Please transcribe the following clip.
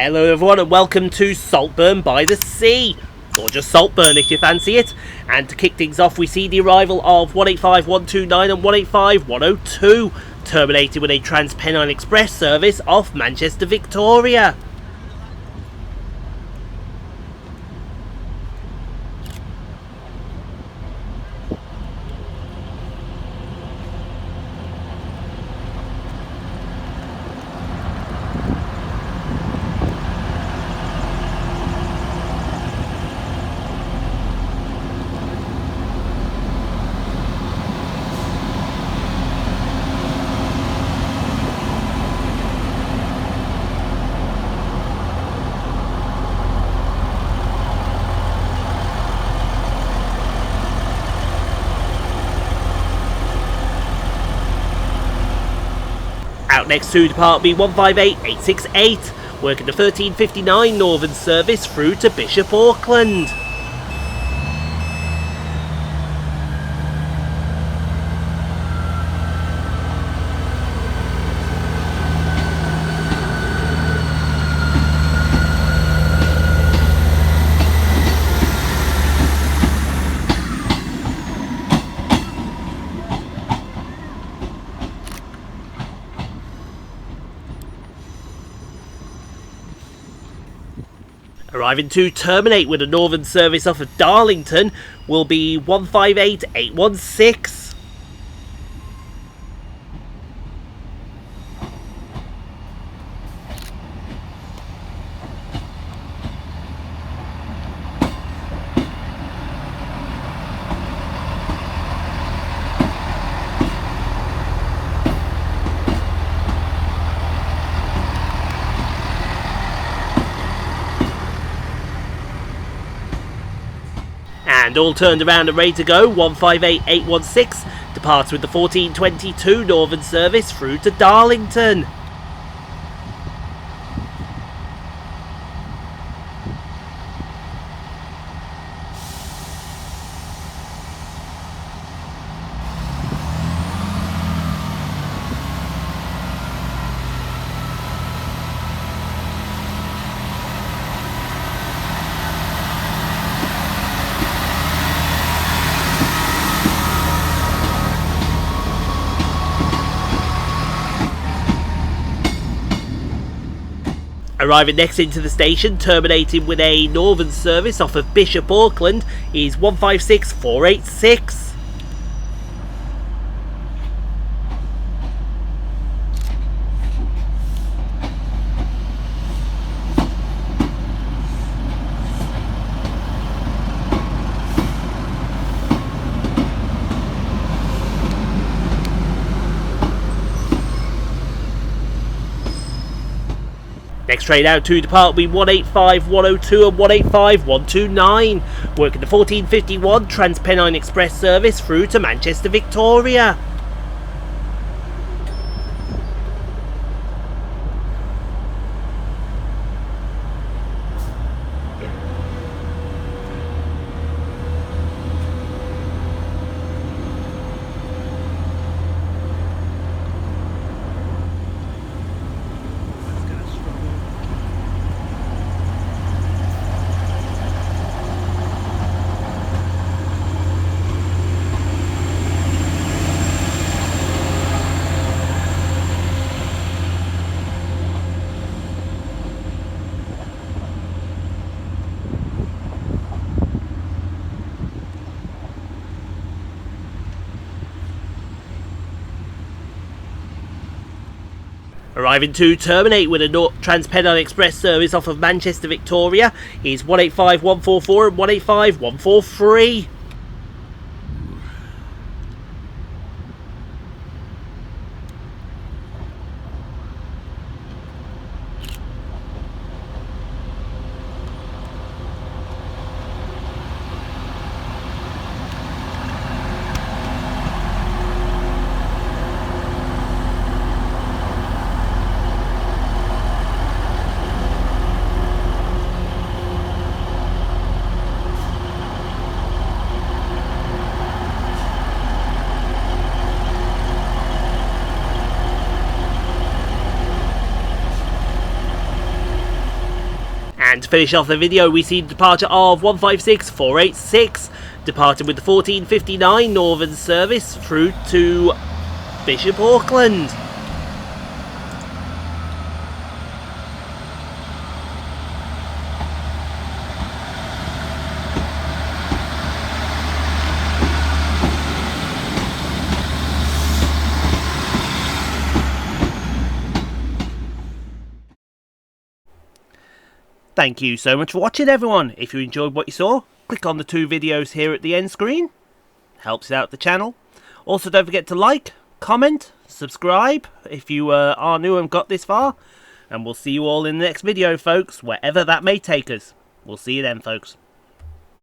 Hello everyone and welcome to Saltburn-by-the-Sea. Gorgeous Saltburn if you fancy it. And to kick things off we see the arrival of 185-129 and 185-102, terminated with a Transpennine Express service off Manchester Victoria. Out next to depart B158868, working the 1359 Northern service through to Bishop Auckland. Arriving to terminate with a Northern service off of Darlington will be 158816. And all turned around and ready to go. 158816 departs with the 1422 Northern service through to Darlington. Arriving next into the station, terminating with a Northern service off of Bishop Auckland, is 156486. Next train out to depart will be 185-102 and 185-129, working the 1451 Transpennine Express service through to Manchester Victoria. Arriving to terminate with a Transpennine Express service off of Manchester Victoria is 185144 and 185143. And to finish off the video, we see the departure of 156486, departing with the 1459 Northern service through to Bishop Auckland. Thank you so much for watching, everyone. If you enjoyed what you saw, click on the 2 videos here at the end screen. Helps out the channel. Also, don't forget to like, comment, subscribe if you are new and got this far. And we'll see you all in the next video, folks, wherever that may take us. We'll see you then, folks.